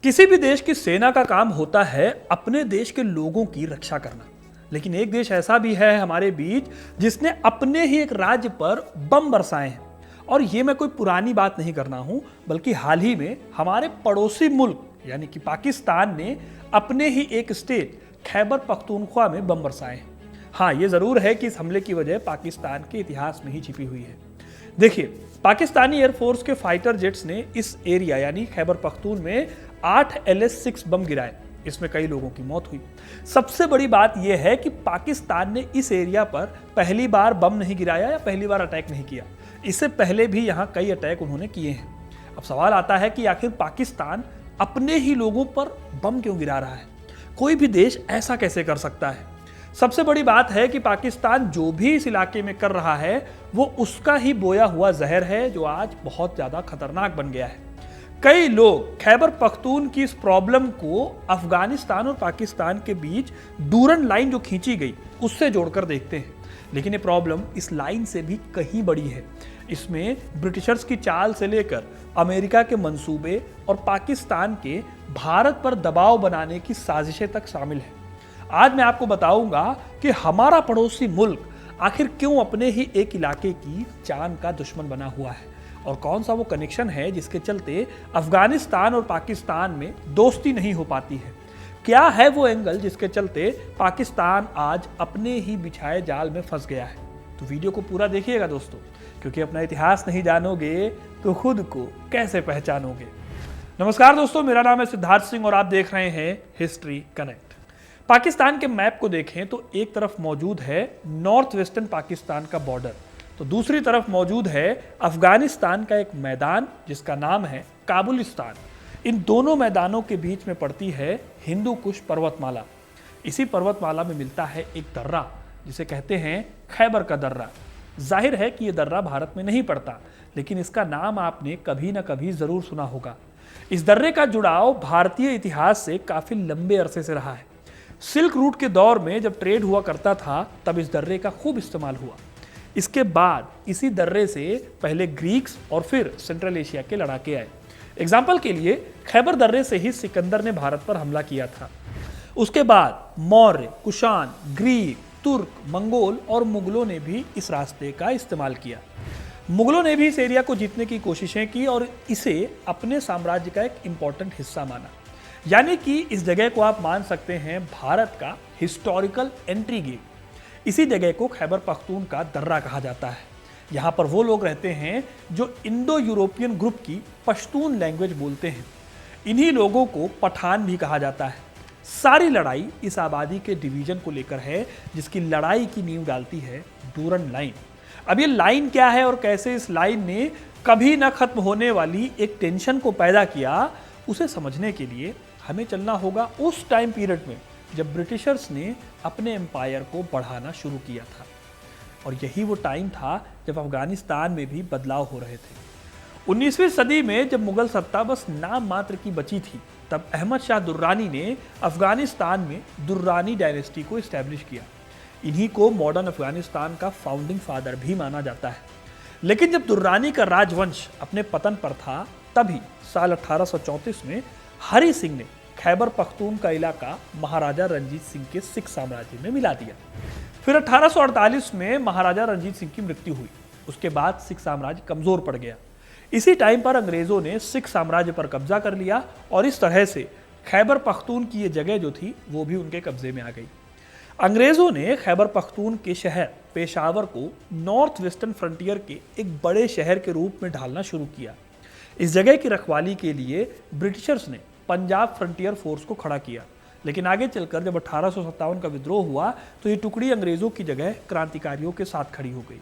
किसी भी देश की सेना का काम होता है अपने देश के लोगों की रक्षा करना। लेकिन एक देश ऐसा भी है हमारे बीच जिसने अपने ही एक राज्य पर बम बरसाए हैं। और ये मैं कोई पुरानी बात नहीं करना हूं, बल्कि हाल ही में हमारे पड़ोसी मुल्क यानी कि पाकिस्तान ने अपने ही एक स्टेट खैबर पख्तूनख्वा में बम बरसाए हैं। हाँ, ये जरूर है कि इस हमले की वजह पाकिस्तान के इतिहास में ही छिपी हुई है। देखिए, पाकिस्तानी एयरफोर्स के फाइटर जेट्स ने इस एरिया यानी खैबर पख्तून में 8 LS-6 बम गिराए। इसमें कई लोगों की मौत हुई। सबसे बड़ी बात यह है कि पाकिस्तान ने इस एरिया पर पहली बार बम नहीं गिराया या पहली बार अटैक नहीं किया। इससे पहले भी यहां कई अटैक उन्होंने किए हैं। अब सवाल आता है कि आखिर पाकिस्तान अपने ही लोगों पर बम क्यों गिरा रहा है? कोई भी देश ऐसा कैसे कर सकता है? सबसे बड़ी बात है कि पाकिस्तान जो भी इस इलाके में कर रहा है वो उसका ही बोया हुआ जहर है, जो आज बहुत ज्यादा खतरनाक बन गया है। कई लोग खैबर पख्तून की इस प्रॉब्लम को अफगानिस्तान और पाकिस्तान के बीच डूरन लाइन जो खींची गई उससे जोड़कर देखते हैं, लेकिन ये प्रॉब्लम इस लाइन से भी कहीं बड़ी है। इसमें ब्रिटिशर्स की चाल से लेकर अमेरिका के मंसूबे और पाकिस्तान के भारत पर दबाव बनाने की साजिशें तक शामिल है। आज मैं आपको बताऊंगा कि हमारा पड़ोसी मुल्क आखिर क्यों अपने ही एक इलाके की जान का दुश्मन बना हुआ है, और कौन सा वो कनेक्शन है जिसके चलते अफगानिस्तान और पाकिस्तान में दोस्ती नहीं हो पाती है। क्या है वो एंगल जिसके चलते पाकिस्तान आज अपने ही बिछाए जाल में फंस गया है? तो वीडियो को पूरा देखिएगा दोस्तों, क्योंकि अपना इतिहास नहीं जानोगे तो खुद को कैसे पहचानोगे। नमस्कार दोस्तों, मेरा नाम है सिद्धार्थ सिंह और आप देख रहे हैं हिस्ट्री कनेक्ट। पाकिस्तान के मैप को देखें तो एक तरफ मौजूद है नॉर्थ वेस्टर्न पाकिस्तान का बॉर्डर, तो दूसरी तरफ मौजूद है अफगानिस्तान का एक मैदान जिसका नाम है काबुलिस्तान। इन दोनों मैदानों के बीच में पड़ती है हिंदू कुश पर्वतमाला। इसी पर्वतमाला में मिलता है एक दर्रा जिसे कहते हैं खैबर का दर्रा। जाहिर है कि यह दर्रा भारत में नहीं पड़ता, लेकिन इसका नाम आपने कभी ना कभी जरूर सुना होगा। इस दर्रे का जुड़ाव भारतीय इतिहास से काफी लंबे अरसे से रहा है। सिल्क रूट के दौर में जब ट्रेड हुआ करता था तब इस दर्रे का खूब इस्तेमाल हुआ। इसके बाद इसी दर्रे से पहले ग्रीक्स और फिर सेंट्रल एशिया के लड़ाके आए। एग्जाम्पल के लिए खैबर दर्रे से ही सिकंदर ने भारत पर हमला किया था। उसके बाद मौर्य, कुषाण, ग्रीक, तुर्क, मंगोल और मुगलों ने भी इस रास्ते का इस्तेमाल किया। मुगलों ने भी इस एरिया को जीतने की कोशिशें की और इसे अपने साम्राज्य का एक इंपॉर्टेंट हिस्सा माना। यानी कि इस जगह को आप मान सकते हैं भारत का हिस्टोरिकल एंट्री गेट। इसी जगह को खैबर पख्तून का दर्रा कहा जाता है। यहाँ पर वो लोग रहते हैं जो इंडो यूरोपियन ग्रुप की पश्तून लैंग्वेज बोलते हैं। इन्हीं लोगों को पठान भी कहा जाता है। सारी लड़ाई इस आबादी के डिवीजन को लेकर है, जिसकी लड़ाई की नींव डालती है डूरन लाइन। अब ये लाइन क्या है और कैसे इस लाइन ने कभी न खत्म होने वाली एक टेंशन को पैदा किया, उसे समझने के लिए हमें चलना होगा उस टाइम पीरियड में जब ब्रिटिशर्स ने अपने एम्पायर को बढ़ाना शुरू किया था। और यही वो टाइम था जब अफगानिस्तान में भी बदलाव हो रहे थे। 19वीं सदी में जब मुगल सत्ता बस नाम मात्र की बची थी, तब अहमद शाह दुर्रानी ने अफगानिस्तान में दुर्रानी डायनेस्टी को इस्टेब्लिश किया। इन्हीं को मॉडर्न अफगानिस्तान का फाउंडिंग फादर भी माना जाता है। लेकिन जब दुर्रानी का राजवंश अपने पतन पर था, तभी साल 1834 में हरि सिंह ने खैबर पख्तून का इलाका महाराजा रंजीत सिंह के सिख साम्राज्य में मिला दिया। फिर 1848 में महाराजा रंजीत सिंह की मृत्यु हुई। उसके बाद सिख साम्राज्य कमजोर पड़ गया। इसी टाइम पर अंग्रेजों ने सिख साम्राज्य पर कब्जा कर लिया और इस तरह से खैबर पख्तून की ये जगह जो थी वो भी उनके कब्जे में आ गई। अंग्रेजों ने खैबर पख्तून के शहर पेशावर को नॉर्थ वेस्टर्न फ्रंटियर के एक बड़े शहर के रूप में ढालना शुरू किया। इस जगह की रखवाली के लिए ब्रिटिशर्स ने पंजाब फ्रंटियर फोर्स को खड़ा किया। लेकिन आगे चलकर जब 1857 का विद्रोह हुआ तो ये टुकड़ी अंग्रेजों की जगह क्रांतिकारियों के साथ खड़ी हो गई।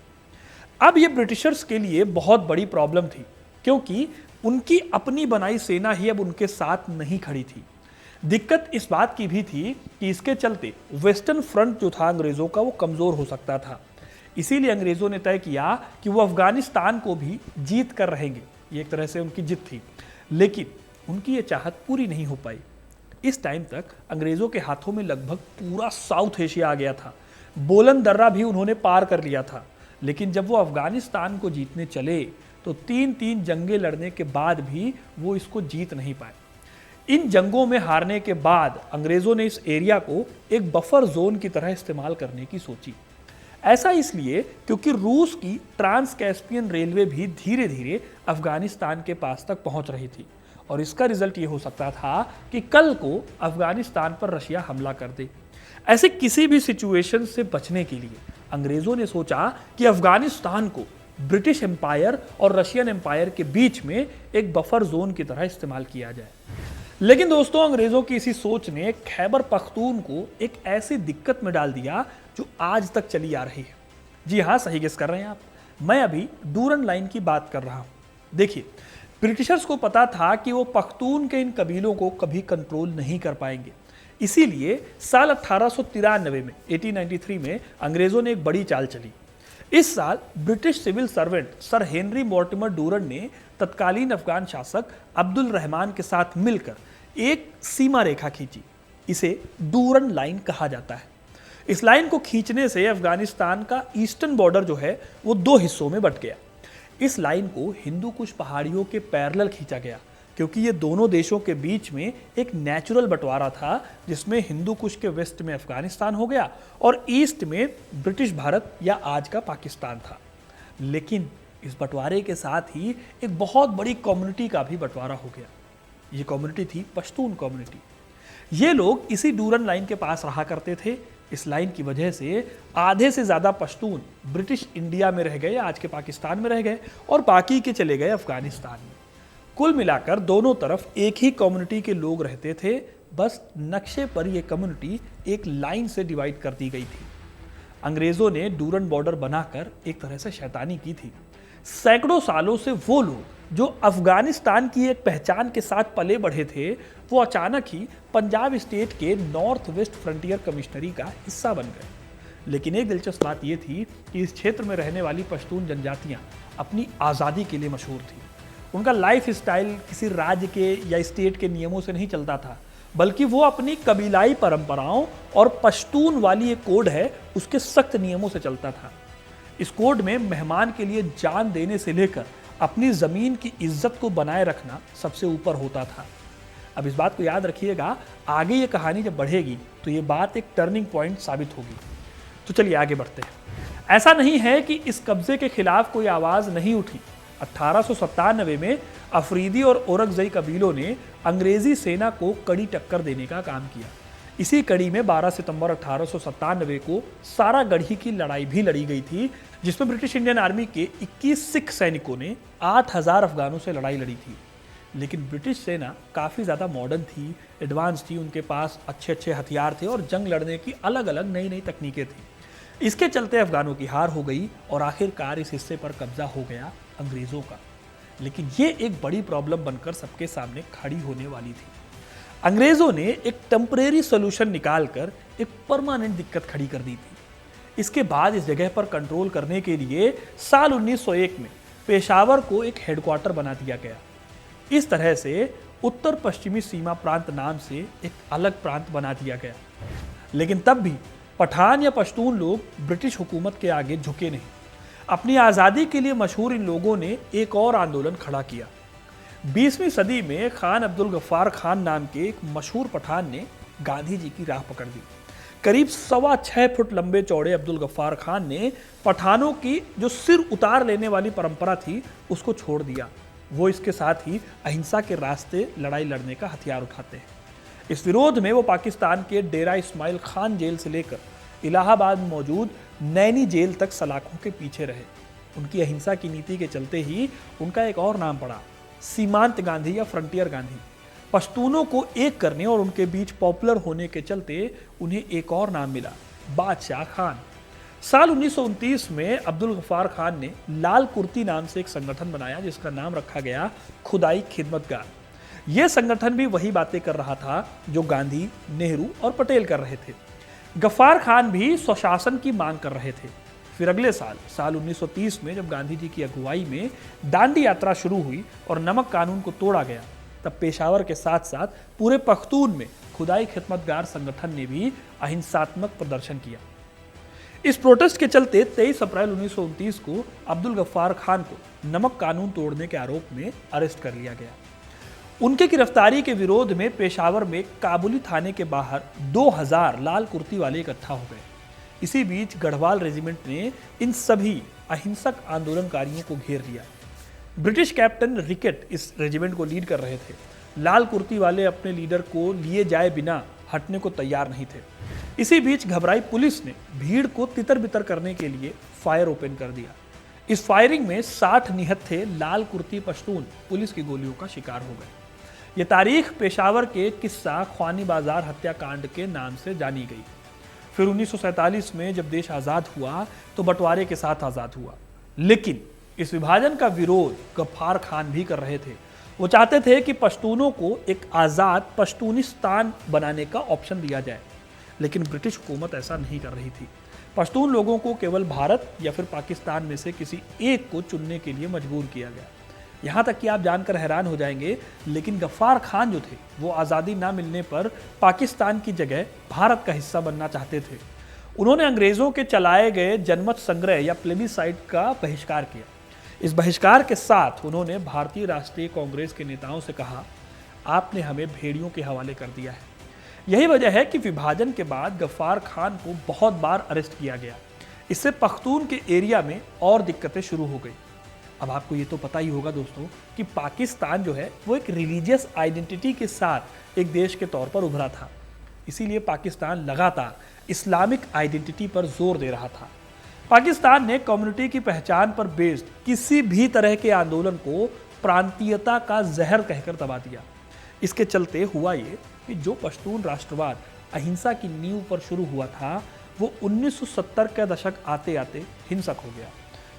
अब ये ब्रिटिशर्स के लिए बहुत बड़ी प्रॉब्लम थी, क्योंकि उनकी अपनी बनाई सेना ही अब उनके साथ नहीं खड़ी थी। दिक्कत इस बात की भी थी कि इसके चलते वेस्टर्न फ्रंट जो था अंग्रेजों का वो कमजोर हो सकता था। इसीलिए अंग्रेजों ने तय किया कि वो अफगानिस्तान को भी जीत कर रहेंगे। ये एक तरह से उनकी जिद थी, लेकिन उनकी ये चाहत पूरी नहीं हो पाई। इस टाइम तक अंग्रेजों के हाथों में लगभग पूरा साउथ एशिया आ गया था। बोलन दर्रा भी उन्होंने पार कर लिया था। लेकिन जब वो अफगानिस्तान को जीतने चले तो तीन जंगें लड़ने के बाद भी वो इसको जीत नहीं पाए। इन जंगों में हारने के बाद अंग्रेजों ने इस एरिया को एक बफर जोन की तरह इस्तेमाल करने की सोची। ऐसा इसलिए क्योंकि रूस की ट्रांस कैस्पियन रेलवे भी धीरे धीरे अफगानिस्तान के पास तक पहुंच रही थी और इसका रिजल्ट ये हो सकता था कि कल को अफगानिस्तान पर रशिया हमला कर दे। ऐसे किसी भी सिचुएशन से बचने के लिए अंग्रेजों ने सोचा कि अफगानिस्तान को ब्रिटिश एम्पायर और रशियन एम्पायर के बीच में एक बफर जोन की तरह इस्तेमाल किया जाए। लेकिन दोस्तों, अंग्रेजों की इसी सोच ने खैबर पख्तून को एक ऐसी दिक्कत में डाल दिया जो आज तक चली आ रही है। जी हाँ, सही गेस कर रहे हैं आप, मैं अभी डूरन लाइन की बात कर रहा हूं। देखिए, ब्रिटिशर्स को पता था कि वो पख्तून के इन कबीलों को कभी कंट्रोल नहीं कर पाएंगे। इसीलिए साल 1893 में 1893 में अंग्रेजों ने एक बड़ी चाल चली। इस साल British civil servant sir Henry Mortimer Durand ने तत्कालीन अफगान शासक अब्दुल रहमान के साथ मिलकर एक सीमा रेखा खींची। इसे डूरन लाइन कहा जाता है। इस लाइन को खींचने से अफगानिस्तान का ईस्टर्न बॉर्डर जो है वो दो हिस्सों में बंट गया। इस लाइन को हिंदू कुश पहाड़ियों के पैरेलल खींचा गया क्योंकि ये दोनों देशों के बीच में एक नेचुरल बंटवारा था जिसमें हिंदू कुश के वेस्ट में अफगानिस्तान हो गया और ईस्ट में ब्रिटिश भारत या आज का पाकिस्तान था। लेकिन इस बंटवारे के साथ ही एक बहुत बड़ी कम्युनिटी का भी बंटवारा हो गया। ये कम्युनिटी थी पश्तून कम्युनिटी। ये लोग इसी डूरन लाइन के पास रहा करते थे। इस लाइन की वजह से आधे से ज़्यादा पश्तून ब्रिटिश इंडिया में रह गए, आज के पाकिस्तान में रह गए, और बाकी के चले गए अफगानिस्तान में। कुल मिलाकर दोनों तरफ एक ही कम्युनिटी के लोग रहते थे, बस नक्शे पर यह कम्युनिटी एक लाइन से डिवाइड कर दी गई थी। अंग्रेज़ों ने डूरन बॉर्डर बनाकर एक तरह से शैतानी की थी। सैकड़ों सालों से वो लोग जो अफगानिस्तान की एक पहचान के साथ पले बढ़े थे, वो अचानक ही पंजाब स्टेट के नॉर्थ वेस्ट फ्रंटियर कमिश्नरी का हिस्सा बन गए। लेकिन एक दिलचस्प बात यह थी कि इस क्षेत्र में रहने वाली पश्तून जनजातियां अपनी आज़ादी के लिए मशहूर थी। उनका लाइफ स्टाइल किसी राज्य के या स्टेट के नियमों से नहीं चलता था, बल्कि वो अपनी कबीलाई परंपराओं और पश्तून वाली एक कोड है उसके सख्त नियमों से चलता था। इस कोड में मेहमान के लिए जान देने से लेकर अपनी ज़मीन की इज्जत को बनाए रखना सबसे ऊपर होता था। अब इस बात को याद रखिएगा, आगे ये कहानी जब बढ़ेगी तो ये बात एक टर्निंग पॉइंट साबित होगी। तो चलिए आगे बढ़ते हैं। ऐसा नहीं है कि इस कब्जे के खिलाफ कोई आवाज़ नहीं उठी। 1897 में अफरीदी और औरकजई कबीलों ने अंग्रेजी सेना को कड़ी टक्कर देने का काम किया। इसी कड़ी में 12 सितंबर 1897 को सारागढ़ी की लड़ाई भी लड़ी गई थी, जिसमें ब्रिटिश इंडियन आर्मी के 21 सिख सैनिकों ने 8000 अफगानों से लड़ाई लड़ी थी। लेकिन ब्रिटिश सेना काफ़ी ज़्यादा मॉडर्न थी, एडवांस थी, उनके पास अच्छे अच्छे हथियार थे और जंग लड़ने की अलग अलग नई नई तकनीकें थी। इसके चलते अफगानों की हार हो गई और आखिरकार इस हिस्से पर कब्जा हो गया अंग्रेज़ों का। लेकिन ये एक बड़ी प्रॉब्लम बनकर सबके सामने खड़ी होने वाली थी। अंग्रेज़ों ने एक टेम्परेरी सोल्यूशन निकालकर एक परमानेंट दिक्कत खड़ी कर दी थी। इसके बाद इस जगह पर कंट्रोल करने के लिए साल 1901 में पेशावर को एक हेडक्वार्टर बना दिया गया। इस तरह से उत्तर पश्चिमी सीमा प्रांत नाम से एक अलग प्रांत बना दिया गया। लेकिन तब भी पठान या पश्तून लोग ब्रिटिश हुकूमत के आगे झुके नहीं। अपनी आज़ादी के लिए मशहूर इन लोगों ने एक और आंदोलन खड़ा किया। 20वीं सदी में खान अब्दुल गफ्फार खान नाम के एक मशहूर पठान ने गांधी जी की राह पकड़ दी। करीब 6.25 फुट लंबे चौड़े अब्दुल गफ्फार खान ने पठानों की जो सिर उतार लेने वाली परंपरा थी उसको छोड़ दिया। वो इसके साथ ही अहिंसा के रास्ते लड़ाई लड़ने का हथियार उठाते हैं। इस विरोध में वो पाकिस्तान के डेरा इस्माइल खान जेल से लेकर इलाहाबाद में मौजूद नैनी जेल तक सलाखों के पीछे रहे। उनकी अहिंसा की नीति के चलते ही उनका एक और नाम पड़ा, सीमांत गांधी या फ्रंटियर गांधी। पश्तूनों को एक करने और उनके बीच पॉपुलर होने के चलते उन्हें एक और नाम मिला, बादशाह खान। साल 1929 में अब्दुल गफ्फार खान ने लाल कुर्ती नाम से एक संगठन बनाया जिसका नाम रखा गया खुदाई खिदमतगार। यह संगठन भी वही बातें कर रहा था जो गांधी, नेहरू और पटेल कर रहे थे। गफ्फार खान भी स्वशासन की मांग कर रहे थे। फिर अगले साल 1930 में जब गांधी जी की अगुवाई में दांडी यात्रा शुरू हुई और नमक कानून को तोड़ा गया, तब पेशावर के साथ साथ पूरे पख्तून में खुदाई खिदमतगार संगठन ने भी अहिंसात्मक प्रदर्शन किया। इस प्रोटेस्ट के चलते 23 अप्रैल 1929 को अब्दुल गफ्फार खान को नमक कानून तोड़ने के आरोप में अरेस्ट कर लिया गया। उनके गिरफ्तारी के विरोध में पेशावर में काबुली थाने के बाहर 2000 लाल कुर्ती वाले इकट्ठा हो गए। इसी बीच गढ़वाल रेजिमेंट ने इन सभी अहिंसक आंदोलनकारियों को घेर लिया। ब्रिटिश कैप्टन रिकेट इस रेजिमेंट को लीड कर रहे थे। लाल कुर्ती वाले अपने लीडर को लिए जाए बिना हटने को तैयार नहीं थे। इसी बीच घबराई पुलिस ने भीड़ को तितर बितर करने के लिए फायर ओपन कर दिया। इस फायरिंग में 60 निहत्थे लाल कुर्ती पश्तून पुलिस की गोलियों का शिकार हो गए। ये तारीख पेशावर के किस्सा ख्वानी बाजार हत्याकांड के नाम से जानी गई। फिर 1947 में जब देश आज़ाद हुआ तो बंटवारे के साथ आज़ाद हुआ, लेकिन इस विभाजन का विरोध गफ्फार खान भी कर रहे थे। वो चाहते थे कि पश्तूनों को एक आज़ाद पश्तूनिस्तान बनाने का ऑप्शन दिया जाए, लेकिन ब्रिटिश हुकूमत ऐसा नहीं कर रही थी। पश्तून लोगों को केवल भारत या फिर पाकिस्तान में से किसी एक को चुनने के लिए मजबूर किया गया। यहाँ तक कि आप जानकर हैरान हो जाएंगे, लेकिन गफ्फार खान जो थे वो आज़ादी ना मिलने पर पाकिस्तान की जगह भारत का हिस्सा बनना चाहते थे। उन्होंने अंग्रेज़ों के चलाए गए जनमत संग्रह या प्लेबिसाइट का बहिष्कार किया। इस बहिष्कार के साथ उन्होंने भारतीय राष्ट्रीय कांग्रेस के नेताओं से कहा, आपने हमें भेड़ियों के हवाले कर दिया है। यही वजह है कि विभाजन के बाद गफ्फार खान को बहुत बार अरेस्ट किया गया। इससे पख्तून के एरिया में और दिक्कतें शुरू हो गई। अब आपको ये तो पता ही होगा दोस्तों कि पाकिस्तान जो है वो एक रिलीजियस आइडेंटिटी के साथ एक देश के तौर पर उभरा था। इसीलिए पाकिस्तान लगातार इस्लामिक आइडेंटिटी पर जोर दे रहा था। पाकिस्तान ने कम्युनिटी की पहचान पर बेस्ड किसी भी तरह के आंदोलन को प्रांतीयता का जहर कहकर दबा दिया। इसके चलते हुआ ये कि जो पश्तून राष्ट्रवाद अहिंसा की नींव पर शुरू हुआ था वो 1970 के दशक आते आते हिंसक हो गया।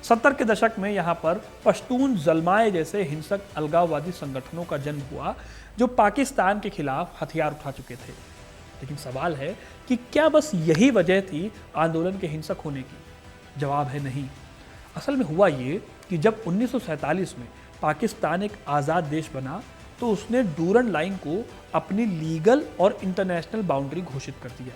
70 के दशक में यहाँ पर पश्तून जलमाए जैसे हिंसक अलगाववादी संगठनों का जन्म हुआ जो पाकिस्तान के खिलाफ हथियार उठा चुके थे। लेकिन सवाल है कि क्या बस यही वजह थी आंदोलन के हिंसक होने की? जवाब है नहीं। असल में हुआ ये कि जब 1947 में पाकिस्तान एक आज़ाद देश बना तो उसने डूरन लाइन को अपनी लीगल और इंटरनेशनल बाउंड्री घोषित कर दिया।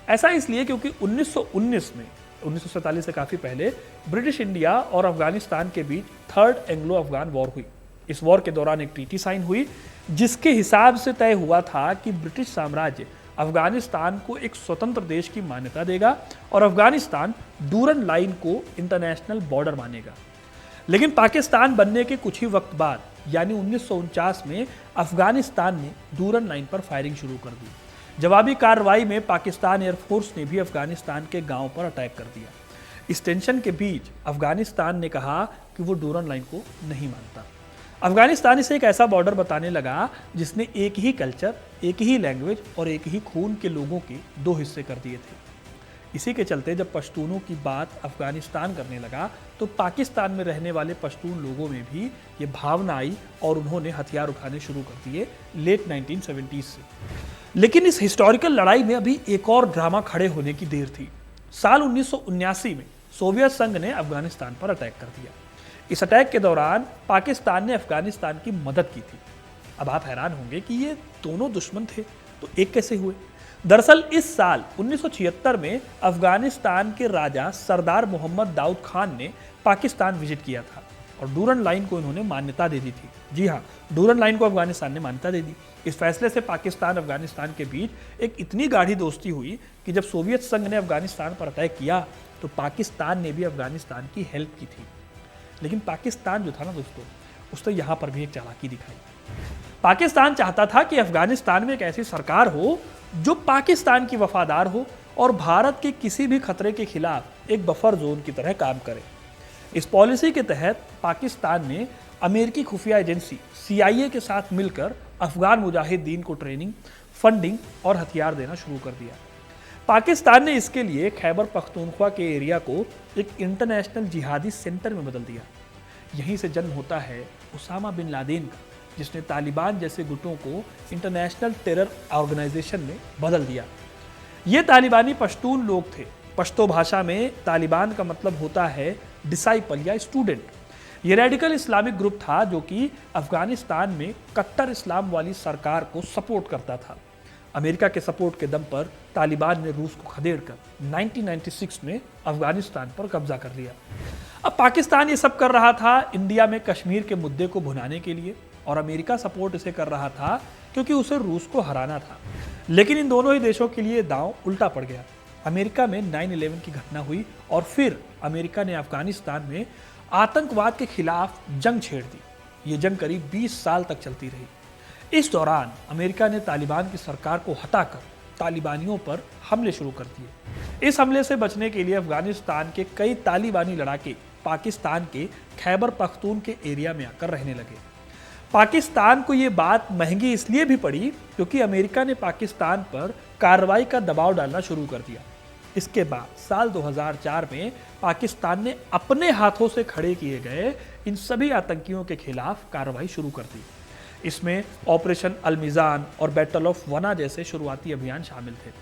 ऐसा इसलिए क्योंकि 1919 में 1947 से काफ़ी पहले ब्रिटिश इंडिया और अफगानिस्तान के बीच थर्ड एंग्लो अफगान वॉर हुई। इस वॉर के दौरान एक ट्रीटी साइन हुई जिसके हिसाब से तय हुआ था कि ब्रिटिश साम्राज्य अफगानिस्तान को एक स्वतंत्र देश की मान्यता देगा और अफगानिस्तान डूरन लाइन को इंटरनेशनल बॉर्डर मानेगा। लेकिन पाकिस्तान बनने के कुछ ही वक्त बाद यानी 1949 में अफगानिस्तान ने डूरन लाइन पर फायरिंग शुरू कर दी। जवाबी कार्रवाई में पाकिस्तान एयरफोर्स ने भी अफगानिस्तान के गांव पर अटैक कर दिया। इस टेंशन के बीच अफगानिस्तान ने कहा कि वो डूरन लाइन को नहीं मानता। अफगानिस्तान इसे एक ऐसा बॉर्डर बताने लगा जिसने एक ही कल्चर, एक ही लैंग्वेज और एक ही खून के लोगों के दो हिस्से कर दिए थे। इसी के चलते जब पश्तूनों की बात अफगानिस्तान करने लगा तो पाकिस्तान में रहने वाले पश्तून लोगों में भी ये भावना आई और उन्होंने हथियार उठाने शुरू कर दिए लेट 1970s से। लेकिन इस हिस्टोरिकल लड़ाई में अभी एक और ड्रामा खड़े होने की देर थी। साल 1979 में सोवियत संघ ने अफगानिस्तान पर अटैक कर दिया। इस अटैक के दौरान पाकिस्तान ने अफगानिस्तान की मदद की थी। अब आप हैरान होंगे कि ये दोनों दुश्मन थे तो एक कैसे हुए? दरअसल इस साल 1976 में अफगानिस्तान के राजा सरदार मोहम्मद दाऊद खान ने पाकिस्तान विजिट किया था और डूरन लाइन को इन्होंने मान्यता दे दी थी। जी हाँ, डूरन लाइन को अफगानिस्तान ने मान्यता दे दी। इस फैसले से पाकिस्तान अफगानिस्तान के बीच एक इतनी गाढ़ी दोस्ती हुई कि जब सोवियत संघ ने अफगानिस्तान पर अटैक किया तो पाकिस्तान ने भी अफगानिस्तान की हेल्प की थी। लेकिन पाकिस्तान जो था ना दोस्तों, उसने यहाँ पर भी एक चालाकी दिखाई। पाकिस्तान चाहता था कि अफगानिस्तान में एक ऐसी सरकार हो जो पाकिस्तान की वफादार हो और भारत के किसी भी खतरे के खिलाफ एक बफर जोन की तरह काम करे। इस पॉलिसी के तहत पाकिस्तान ने अमेरिकी खुफिया एजेंसी CIA के साथ मिलकर अफगान मुजाहिदीन को ट्रेनिंग, फंडिंग और हथियार देना शुरू कर दिया। पाकिस्तान ने इसके लिए खैबर पख्तूनख्वा के एरिया को एक इंटरनेशनल जिहादी सेंटर में बदल दिया। यहीं से जन्म होता है उसामा बिन लादेन का, जिसने तालिबान जैसे गुटों को इंटरनेशनल टेरर ऑर्गेनाइजेशन में बदल दिया। ये तालिबानी पश्तून लोग थे। पश्तो भाषा में तालिबान का मतलब होता है डिसाइपल या स्टूडेंट। ये रेडिकल इस्लामिक ग्रुप था जो कि अफगानिस्तान में कट्टर इस्लाम वाली सरकार को सपोर्ट करता था। अमेरिका के सपोर्ट के दम पर तालिबान ने रूस को खदेड़कर 1996 में अफगानिस्तान पर कब्जा कर लिया। अब पाकिस्तान ये सब कर रहा था इंडिया में कश्मीर के मुद्दे को भुनाने के लिए। और अमेरिका सपोर्ट इसे कर रहा था क्योंकि उसे रूस को हराना था। लेकिन इन दोनों ही देशों के लिए दांव उल्टा पड़ गया। अमेरिका में 9/11 की घटना हुई और फिर अमेरिका ने अफगानिस्तान में आतंकवाद के खिलाफ जंग छेड़ दी। ये जंग करीब 20 साल तक चलती रही। इस दौरान अमेरिका ने तालिबान की सरकार को हटाकर तालिबानियों पर हमले शुरू कर दिए। इस हमले से बचने के लिए अफगानिस्तान के कई तालिबानी लड़ाके पाकिस्तान के खैबर पख्तून के एरिया में आकर रहने लगे। पाकिस्तान को ये बात महंगी इसलिए भी पड़ी क्योंकि अमेरिका ने पाकिस्तान पर कार्रवाई का दबाव डालना शुरू कर दिया। इसके बाद साल 2004 में पाकिस्तान ने अपने हाथों से खड़े किए गए इन सभी आतंकियों के खिलाफ कार्रवाई शुरू कर दी। इसमें ऑपरेशन अलमिजान और बैटल ऑफ वना जैसे शुरुआती अभियान शामिल थे।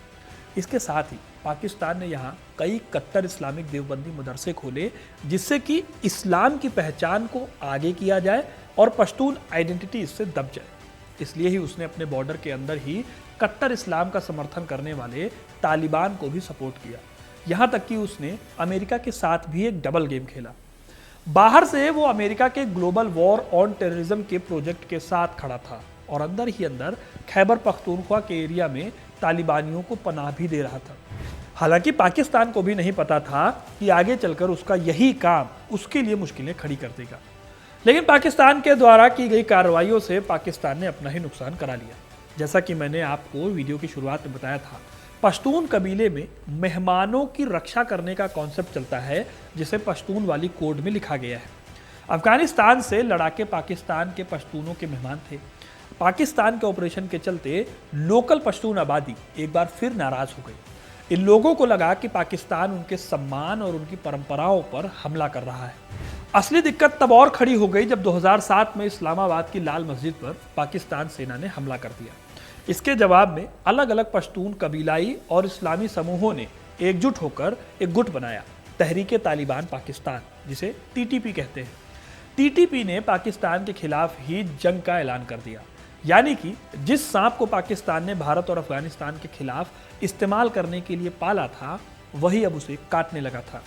इसके साथ ही पाकिस्तान ने यहाँ कई कट्टर इस्लामिक देवबंदी मदरसे खोले जिससे कि इस्लाम की पहचान को आगे किया जाए और पश्तून आइडेंटिटी इससे दब जाए। इसलिए ही उसने अपने बॉर्डर के अंदर ही कट्टर इस्लाम का समर्थन करने वाले तालिबान को भी सपोर्ट किया। यहाँ तक कि उसने अमेरिका के साथ भी एक डबल गेम खेला। बाहर से वो अमेरिका के ग्लोबल वॉर ऑन टेररिज्म के प्रोजेक्ट के साथ खड़ा था और अंदर ही अंदर खैबर पख्तूनख्वा के एरिया में तालिबानियों को पनाह भी दे रहा था। हालांकि पाकिस्तान को भी नहीं पता था कि आगे चलकर उसका यही काम उसके लिए मुश्किलें खड़ी कर देगा। लेकिन पाकिस्तान के द्वारा की गई कार्रवाइयों से पाकिस्तान ने अपना ही नुकसान करा लिया। जैसा कि मैंने आपको वीडियो की शुरुआत में बताया था, पश्तून कबीले में मेहमानों की रक्षा करने का कॉन्सेप्ट चलता है जिसे पश्तून वाली कोड में लिखा गया है। अफगानिस्तान से लड़ाके पाकिस्तान के पश्तूनों के मेहमान थे। पाकिस्तान के ऑपरेशन के चलते लोकल पश्तून आबादी एक बार फिर नाराज हो गई। इन लोगों को लगा कि पाकिस्तान उनके सम्मान और उनकी परंपराओं पर हमला कर रहा है। असली दिक्कत तब और खड़ी हो गई जब 2007 में इस्लामाबाद की लाल मस्जिद पर पाकिस्तान सेना ने हमला कर दिया। इसके जवाब में अलग अलग पश्तून कबीलाई और इस्लामी समूहों ने एकजुट होकर एक गुट बनाया, तहरीके तालिबान पाकिस्तान, जिसे टीटीपी कहते हैं। टीटीपी ने पाकिस्तान के खिलाफ ही जंग का ऐलान कर दिया। यानी कि जिस सांप को पाकिस्तान ने भारत और अफगानिस्तान के खिलाफ इस्तेमाल करने के लिए पाला था, वही अब उसे काटने लगा था।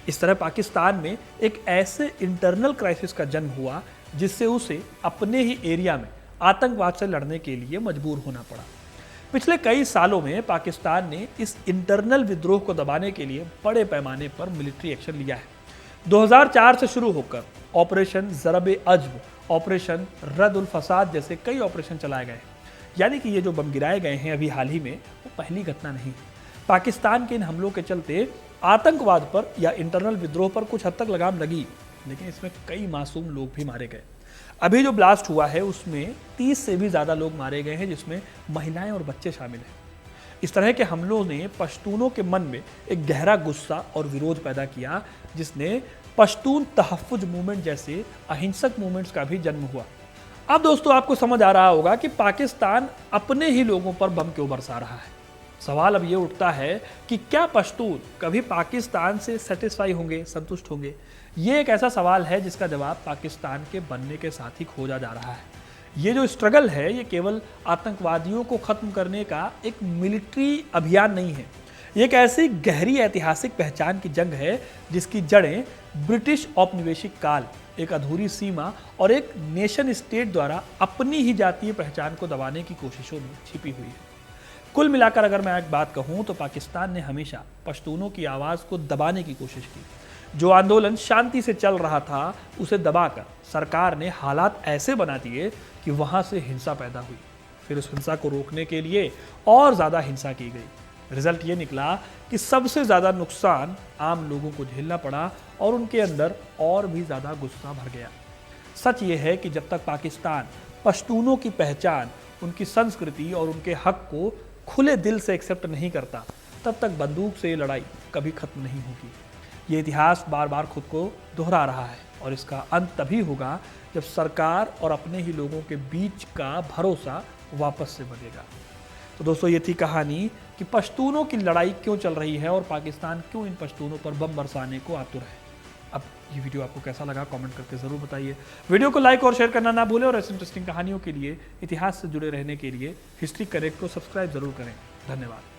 इस तरह पाकिस्तान में एक ऐसे इंटरनल क्राइसिस का जन्म हुआ जिससे उसे अपने ही एरिया में आतंकवाद से लड़ने के लिए मजबूर होना पड़ा। पिछले कई सालों में पाकिस्तान ने इस इंटरनल विद्रोह को दबाने के लिए बड़े पैमाने पर मिलिट्री एक्शन लिया है। 2004 से शुरू होकर ऑपरेशन ज़रब-ए-अज्ब, ऑपरेशन रद-उल-फसाद जैसे कई ऑपरेशन चलाए गए। यानी कि ये जो बम गिराए गए हैं अभी हाल ही में, वो पहली घटना नहीं। पाकिस्तान के इन हमलों के चलते आतंकवाद पर या इंटरनल विद्रोह पर कुछ हद तक लगाम लगी, लेकिन इसमें कई मासूम लोग भी मारे गए। अभी जो ब्लास्ट हुआ है उसमें 30 से भी ज़्यादा लोग मारे गए हैं, जिसमें महिलाएं और बच्चे शामिल हैं। इस तरह के हमलों ने पश्तूनों के मन में एक गहरा गुस्सा और विरोध पैदा किया, जिसने पश्तून तहफ़्फ़ुज़ मूवमेंट जैसे अहिंसक मूवमेंट्स का भी जन्म हुआ। अब दोस्तों आपको समझ आ रहा होगा कि पाकिस्तान अपने ही लोगों पर बम क्यों बरसा रहा है। सवाल अब ये उठता है कि क्या पश्तून कभी पाकिस्तान से सेटिस्फाई होंगे, संतुष्ट होंगे? ये एक ऐसा सवाल है जिसका जवाब पाकिस्तान के बनने के साथ ही खोजा जा रहा है। ये जो स्ट्रगल है ये केवल आतंकवादियों को खत्म करने का एक मिलिट्री अभियान नहीं है। ये एक ऐसी गहरी ऐतिहासिक पहचान की जंग है जिसकी जड़ें ब्रिटिश औपनिवेशिक काल, एक अधूरी सीमा और एक नेशन स्टेट द्वारा अपनी ही जातीय पहचान को दबाने की कोशिशों में छिपी हुई है। कुल मिलाकर अगर मैं एक बात कहूँ तो पाकिस्तान ने हमेशा पश्तूनों की आवाज़ को दबाने की कोशिश की। जो आंदोलन शांति से चल रहा था उसे दबाकर सरकार ने हालात ऐसे बना दिए कि वहाँ से हिंसा पैदा हुई। फिर उस हिंसा को रोकने के लिए और ज़्यादा हिंसा की गई। रिजल्ट ये निकला कि सबसे ज़्यादा नुकसान आम लोगों को झेलना पड़ा और उनके अंदर और भी ज़्यादा गुस्सा भर गया। सच ये है कि जब तक पाकिस्तान पश्तूनों की पहचान, उनकी संस्कृति और उनके हक को खुले दिल से एक्सेप्ट नहीं करता, तब तक बंदूक से ये लड़ाई कभी खत्म नहीं होगी। ये इतिहास बार बार खुद को दोहरा रहा है और इसका अंत तभी होगा जब सरकार और अपने ही लोगों के बीच का भरोसा वापस से बनेगा। तो दोस्तों ये थी कहानी कि पश्तूनों की लड़ाई क्यों चल रही है और पाकिस्तान क्यों इन पश्तूनों पर बम बरसाने को आतुर है। अब ये वीडियो आपको कैसा लगा कमेंट करके ज़रूर बताइए। वीडियो को लाइक और शेयर करना ना भूलें और ऐसी इंटरेस्टिंग कहानियों के लिए, इतिहास से जुड़े रहने के लिए हिस्ट्री कनेक्ट को सब्सक्राइब ज़रूर करें। धन्यवाद।